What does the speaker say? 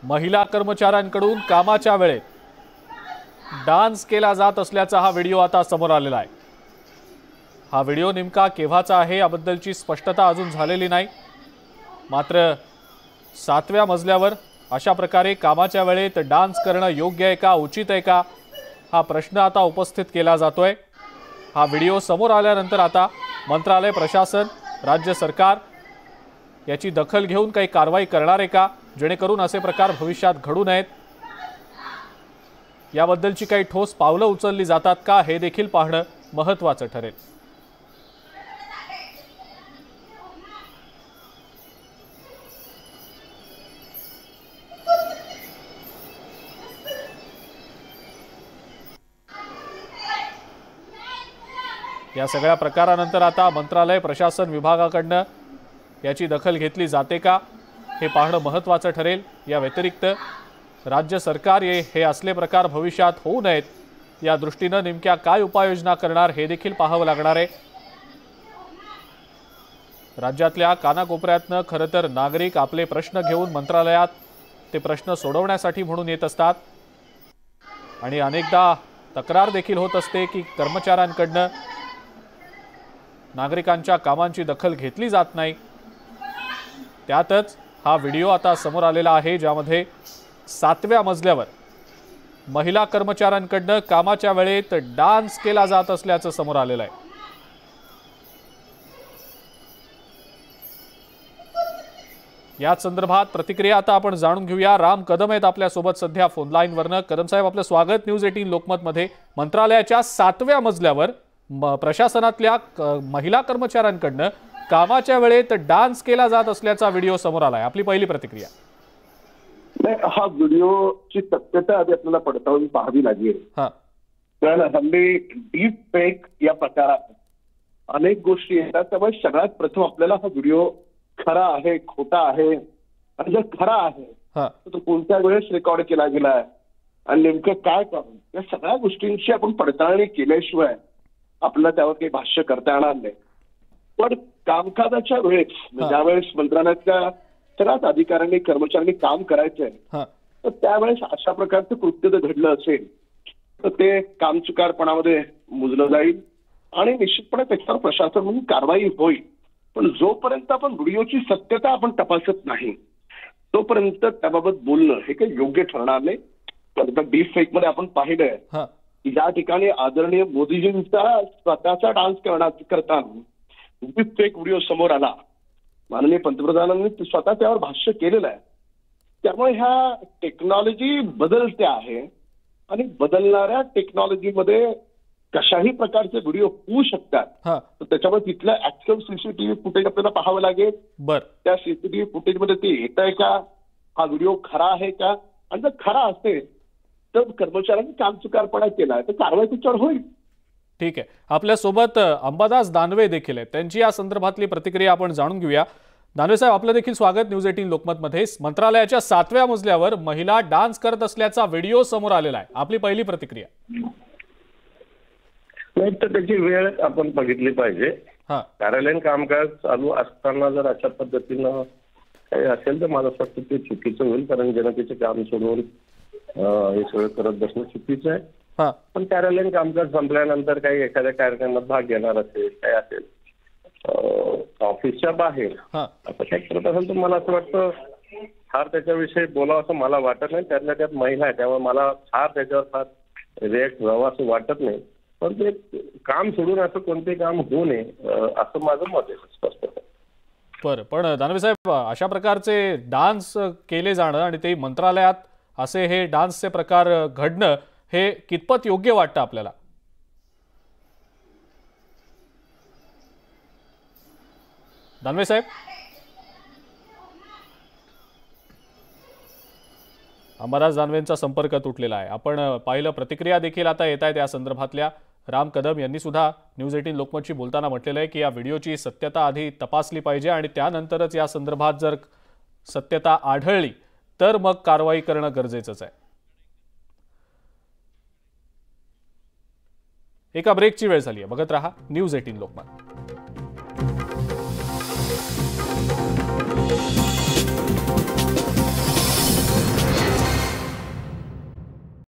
महिला कर्मचाऱ्यांकडून कामाच्या वेळेत डान्स केला जात असल्याचा हा व्हिडिओ आता समोर आलेला आहे। हा व्हिडिओ नेमका केव्हाचा आहे याबद्दलची स्पष्टता अजून झालेली नाही। मात्र 7व्या मजल्यावर अशा प्रकारे कामाच्या वेळेत डान्स करणं योग्य आहे का, उचित आहे का, हा प्रश्न आता उपस्थित केला जातोय। हा व्हिडिओ समोर आल्यानंतर आता मंत्रालय, प्रशासन, राज्य सरकार याची दखल घेऊन काही कारवाई करणार आहे का, जेणेकरून असे प्रकार भविष्यात घडू नयेत, याबद्दलची काही ठोस पावलं उचलली जातात का, हे देखील पाहणं महत्त्वाचं ठरेल। या सगळ्या प्रकारानंतर आता मंत्रालय, प्रशासन विभागाकडनं याची दखल घेतली जाते का, हे पाहणं महत्त्वाचं ठरेल। या व्यतिरिक्त राज्य सरकार हे असले प्रकार भविष्यात होऊ नयेत या दृष्टीनं नेमक्या काय उपाययोजना करणार हे देखील पाहावं लागणार आहे। राज्यातल्या कानाकोपऱ्यातनं खरं तर नागरिक आपले प्रश्न घेऊन मंत्रालयात ते प्रश्न सोडवण्यासाठी म्हणून येत असतात आणि अनेकदा तक्रार देखील होत असते की कर्मचाऱ्यांकडनं नागरिकांच्या कामांची दखल घेतली जात नाही। त्यातच हा व्हिडिओ आता समोर आलेला आहे, ज्यामध्ये 7व्या मजल्यावर महिला कर्मचाऱ्यांकडनं कामाच्या वेळेत डान्स केला जात असल्याचं समोर आलेलं आहे। याच संदर्भात प्रतिक्रिया आता आपण जाणून घेऊया। राम कदम आहेत आपल्या सोबत सध्या फोन लाईन वरनं। कदम साहेब, आपलं स्वागत न्यूज 18 लोकमत मध्ये। मंत्रालयाच्या 7व्या मजल्यावर प्रशासनातल्या महिला कर्मचाऱ्यांकडनं कामाच्या वेळेत डान्स केला जात असल्याचा व्हिडिओ समोर आलाय, आपली पहिली प्रतिक्रिया। हा व्हिडिओची सत्यता आधी आपल्याला पडताळून पाहावी लागेल। कारण हल्ली डीप फेक या प्रकारात अनेक गोष्टी येतात, त्यामुळे सगळ्यात प्रथम आपल्याला हा व्हिडिओ खरा आहे, खोटा आहे, आणि जर खरा आहे तर तो कोणत्या वेळेस रेकॉर्ड केला गेलाय आणि नेमकं काय कारण, या सगळ्या गोष्टींची आपण पडताळणी केल्याशिवाय आपल्याला त्यावर काही भाष्य करता येणार नाही। पण कामकाजाच्या वेळेस ज्यावेळेस मंत्रालयातल्या सगळ्याच अधिकाऱ्यांनी, कर्मचाऱ्यांनी काम करायचंय तर त्यावेळेस अशा प्रकारचं कृत्य जर घडलं असेल तर ते कामचुकारपणामध्ये मोजलं जाईल आणि निश्चितपणे त्याच्यावर प्रशासन म्हणून कारवाई होईल। पण जोपर्यंत आपण व्हिडिओची सत्यता आपण तपासत नाही तोपर्यंत त्याबाबत बोलणं हे काही योग्य ठरणार नाही। डीप फेक मध्ये आपण पाहिलंय की ज्या ठिकाणी आदरणीय मोदीजींचा स्वतःचा डान्स करताना डीप फेक व्हिडिओ समोर आला, माननीय पंतप्रधानांनी स्वतः त्यावर भाष्य केलेलं आहे। त्यामुळे ह्या टेक्नॉलॉजी बदलते आहे आणि बदलणाऱ्या टेक्नॉलॉजीमध्ये कशाही प्रकारचे व्हिडिओ होऊ शकतात, तर त्याच्यामुळे तिथलं ऍक्च्युअल सीसीटीव्ही फुटेज आपल्याला पाहावं लागेल। त्या सीसीटीव्ही फुटेजमध्ये ते येत आहे का, हा व्हिडिओ खरा आहे का, आणि जर खरा असेल तर कर्मचाऱ्यांनी कामचुकारपणा केला तर कारवाई त्याच्यावर होईल। ठीक आहे, आपल्या सोबत अंबादास दानवे देखील आहेत, त्यांची या संदर्भातली प्रतिक्रिया आपण जाणून घेऊया। दानवे साहेब, आपलं देखील स्वागत न्यूज 18 लोकमत मध्ये। मंत्रालयाच्या 7व्या मजल्यावर महिला डान्स करत असल्याचा व्हिडिओ समोर आलेला आहे, आपली पहिली प्रतिक्रिया। नाही तर त्याची वेळ आपण बघितली पाहिजे। कार्यालयीन कामकाज चालू असताना जर अशा पद्धतीनं काही असेल तर मला असं वाटतं ते चुकीचं होईल, कारण जनतेचे काम सोडून हे सगळं करत बसणं चुकीचं आहे। पण कार्यालयीन कामकाज संपल्यानंतर काही एखाद्या कार्यक्रमात भाग घेणार असेल, काय असेल ऑफिसच्या बाहेर असं काही करत असेल तर मला असं वाटतं फार त्याच्याविषयी बोलावं असं मला वाटत नाही। त्यातल्या त्यात महिला आहे त्यामुळे मला फार त्याच्यावर फार रिॲक्ट व्हावं असं वाटत नाही। पण ते काम सोडून असं कोणते काम होऊ नये असं माझं मत आहे स्पष्ट। बरं, पण दानवे साहेब, अशा प्रकारचे डान्स केले जाणं आणि ते मंत्रालयात असे हे डान्सचे प्रकार घडणं हे कितपत योग्य वाटतं आपल्याला? दानवे साहेब, अंबादास दानवेंचा संपर्क तुटलेला आहे। आपण पाहिलं प्रतिक्रिया देखील आता येत आहेत या संदर्भातल्या। राम कदम यांनी सुद्धा न्यूज 18 लोकमतशी बोलताना म्हटलेलं आहे की या व्हिडिओची सत्यता आधी तपासली पाहिजे आणि त्यानंतरच या संदर्भात जर सत्यता आढळली तर मग कारवाई करणं गरजेचंच आहे। एका ब्रेकची वेळ झाली आहे, बघत रहा न्यूज 18 लोकमत।